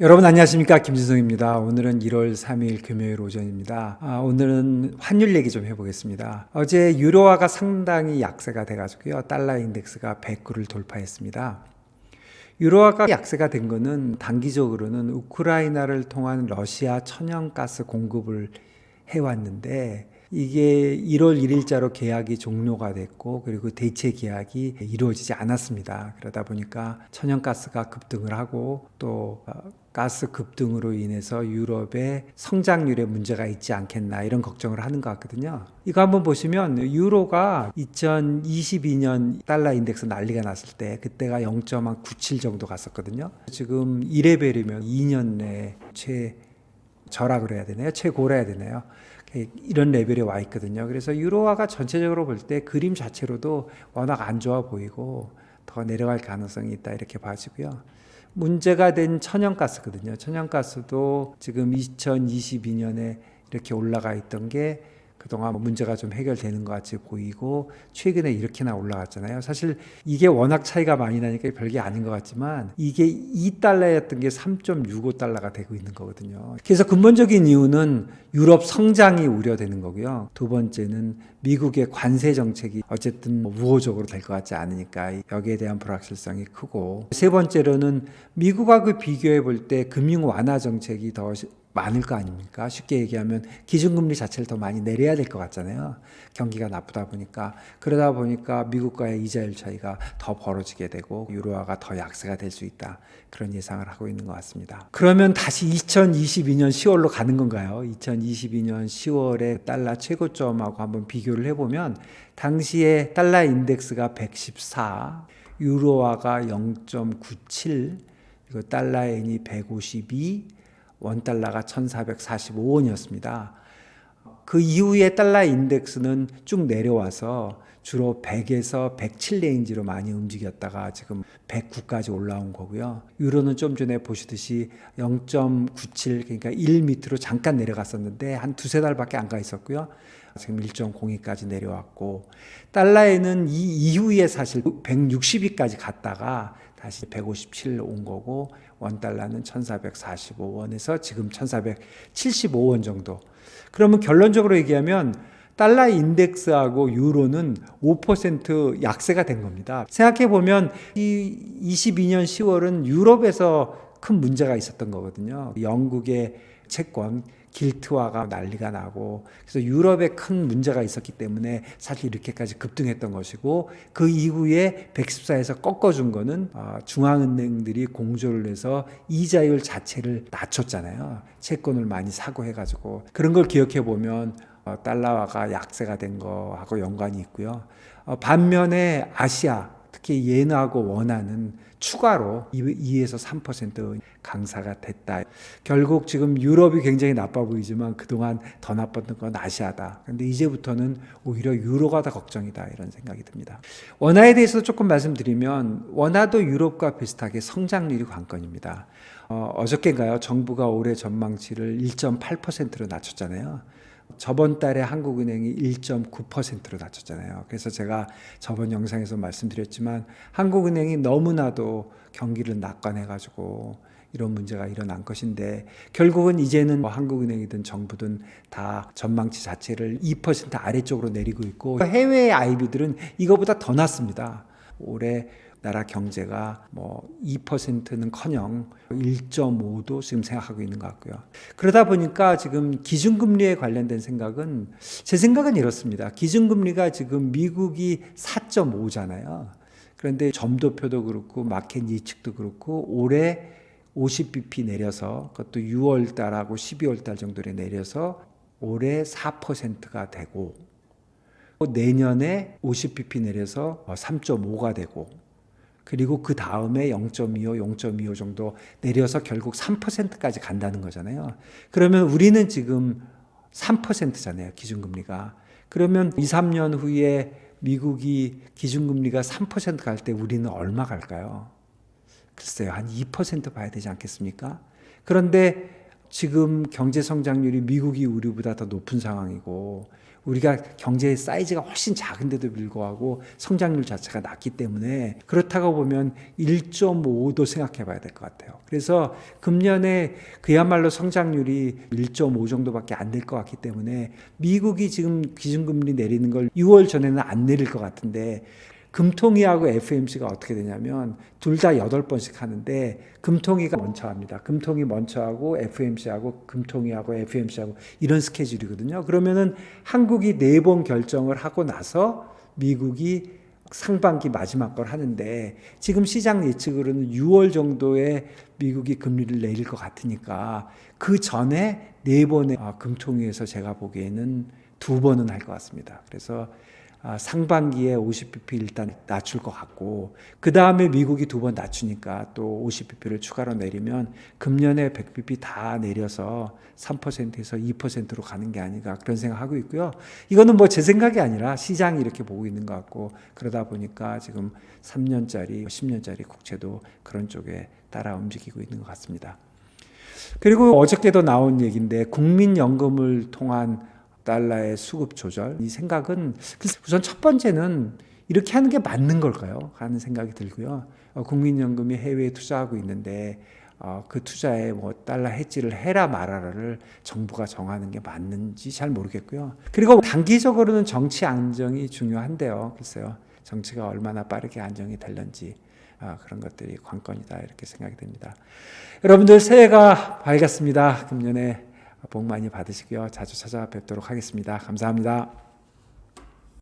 여러분 안녕하십니까, 김진성입니다. 오늘은 1월 3일 금요일 오전입니다. 오늘은 환율 얘기 좀 해보겠습니다. 어제 유로화가 상당히 약세가 돼가지고요, 달러 인덱스가 109를 돌파했습니다. 유로화가 약세가 된 거는 단기적으로는 우크라이나를 통한 러시아 천연가스 공급을 해왔는데, 이게 1월 1일자로 계약이 종료가 됐고, 그리고 대체 계약이 이루어지지 않았습니다. 그러다 보니까 천연가스가 급등을 하고, 또 가스 급등으로 인해서 유럽의 성장률에 문제가 있지 않겠나, 이런 걱정을 하는 것 같거든요. 이거 한번 보시면 유로가 2022년 달러 인덱스 난리가 났을 때 그때가 0.97 정도 갔었거든요. 지금 2레벨이면 2년 내 최저락을 해야 되나요? 최고라 해야 되나요? 이런 레벨에 와 있거든요. 그래서 유로화가 전체적으로 볼 때 그림 자체로도 워낙 안 좋아 보이고 더 내려갈 가능성이 있다, 이렇게 봐지고요. 문제가 된 천연가스거든요. 천연가스도 지금 2022년에 이렇게 올라가 있던 게 그동안 문제가 좀 해결되는 것 같이 보이고, 최근에 이렇게나 올라갔잖아요. 사실 이게 워낙 차이가 많이 나니까 별게 아닌 것 같지만, 이게 2달러였던 게 3.65달러가 되고 있는 거거든요. 그래서 근본적인 이유는 유럽 성장이 우려되는 거고요. 두 번째는 미국의 관세 정책이 어쨌든 우호적으로 될 것 같지 않으니까 여기에 대한 불확실성이 크고, 세 번째로는 미국하고 비교해 볼 때 금융 완화 정책이 더 많을 거 아닙니까? 쉽게 얘기하면 기준금리 자체를 더 많이 내려야 될 것 같잖아요. 경기가 나쁘다 보니까. 그러다 보니까 미국과의 이자율 차이가 더 벌어지게 되고 유로화가 더 약세가 될 수 있다, 그런 예상을 하고 있는 것 같습니다. 그러면 다시 2022년 10월로 가는 건가요? 2022년 10월에 달러 최고점하고 한번 비교를 해보면, 당시에 달러 인덱스가 114, 유로화가 0.97, 그리고 달러 엔이 152, 원달러가 1445원이었습니다. 그 이후에 달러 인덱스는 쭉 내려와서 주로 100에서 107 레인지로 많이 움직였다가 지금 109까지 올라온 거고요. 유로는 좀 전에 보시듯이 0.97, 그러니까 1 밑으로 잠깐 내려갔었는데 한 두세 달밖에 안 가 있었고요. 지금 1.02까지 내려왔고, 달러에는 이 이후에 사실 160위까지 갔다가 다시 157 온 거고, 원달러는 1445원에서 지금 1475원 정도. 그러면 결론적으로 얘기하면 달러 인덱스하고 유로는 5% 약세가 된 겁니다. 생각해 보면 이 22년 10월은 유럽에서 큰 문제가 있었던 거거든요. 영국의 채권 길트화가 난리가 나고, 그래서 유럽에 큰 문제가 있었기 때문에 사실 이렇게까지 급등했던 것이고, 그 이후에 114에서 꺾어준 거는 중앙은행들이 공조를 해서 이자율 자체를 낮췄잖아요. 채권을 많이 사고 해가지고. 그런 걸 기억해 보면 달러화가 약세가 된 거하고 연관이 있고요. 반면에 아시아, 특히 예너하고 원화는 추가로 2에서 3% 강사가 됐다. 결국 지금 유럽이 굉장히 나빠 보이지만 그동안 더 나빴던 건 아시아다. 그런데 이제부터는 오히려 유로가 더 걱정이다, 이런 생각이 듭니다. 원화에 대해서 조금 말씀드리면, 원화도 유럽과 비슷하게 성장률이 관건입니다. 어저께인가요? 정부가 올해 전망치를 1.8%로 낮췄잖아요. 저번 달에 한국은행이 1.9%로 낮췄잖아요. 그래서 제가 저번 영상에서 말씀드렸지만, 한국은행이 너무나도 경기를 낙관해가지고 이런 문제가 일어난 것인데, 결국은 이제는 한국은행이든 정부든 다 전망치 자체를 2% 아래쪽으로 내리고 있고, 해외의 IB들은 이거보다 더 낮습니다. 올해 나라 경제가 2%는커녕 1.5도 지금 생각하고 있는 것 같고요. 그러다 보니까 지금 기준금리에 관련된 생각은, 제 생각은 이렇습니다. 기준금리가 지금 미국이 4.5잖아요. 그런데 점도표도 그렇고 마켓 예측도 그렇고 올해 50bp 내려서, 그것도 6월달하고 12월달 정도에 내려서 올해 4%가 되고, 내년에 50bp 내려서 3.5가 되고, 그리고 그 다음에 0.25, 0.25 정도 내려서 결국 3%까지 간다는 거잖아요. 그러면 우리는 지금 3%잖아요, 기준금리가. 그러면 2, 3년 후에 미국이 기준금리가 3% 갈 때 우리는 얼마 갈까요? 글쎄요, 한 2% 봐야 되지 않겠습니까? 그런데 지금 경제 성장률이 미국이 우리보다 더 높은 상황이고 우리가 경제의 사이즈가 훨씬 작은데도 불구하고 성장률 자체가 낮기 때문에 그렇다고 보면 1.5도 생각해 봐야 될 것 같아요. 그래서 금년에 그야말로 성장률이 1.5 정도밖에 안 될 것 같기 때문에 미국이 지금 기준금리 내리는 걸 6월 전에는 안 내릴 것 같은데 금통위하고 FOMC가 어떻게 되냐면 둘 다 8번씩 하는데 금통위가 먼저 합니다. 금통위 먼저 하고 FOMC하고 금통위하고 FOMC하고 이런 스케줄이거든요. 그러면은 한국이 4번 결정을 하고 나서 미국이 상반기 마지막 걸 하는데 지금 시장 예측으로는 6월 정도에 미국이 금리를 내릴 것 같으니까 그 전에 4번의 금통위에서 제가 보기에는 2번은 할 것 같습니다. 그래서 상반기에 50bp 일단 낮출 것 같고 그 다음에 미국이 2번 낮추니까 또 50bp를 추가로 내리면 금년에 100bp 다 내려서 3%에서 2%로 가는 게 아닌가 그런 생각하고 있고요. 이거는 뭐 제 생각이 아니라 시장이 이렇게 보고 있는 것 같고 그러다 보니까 지금 3년짜리 10년짜리 국채도 그런 쪽에 따라 움직이고 있는 것 같습니다. 그리고 어저께도 나온 얘기인데 국민연금을 통한 달러의 수급 조절 이 생각은 우선 첫 번째는 이렇게 하는 게 맞는 걸까요? 하는 생각이 들고요. 국민연금이 해외에 투자하고 있는데 그 투자에 뭐 달러 해지를 해라 말아라를 정부가 정하는 게 맞는지 잘 모르겠고요. 그리고 단기적으로는 정치 안정이 중요한데요. 글쎄요. 정치가 얼마나 빠르게 안정이 될런지 그런 것들이 관건이다 이렇게 생각이 됩니다. 여러분들 새해가 밝았습니다. 금년에 복 많이 받으시고요. 자주 찾아뵙도록 하겠습니다. 감사합니다.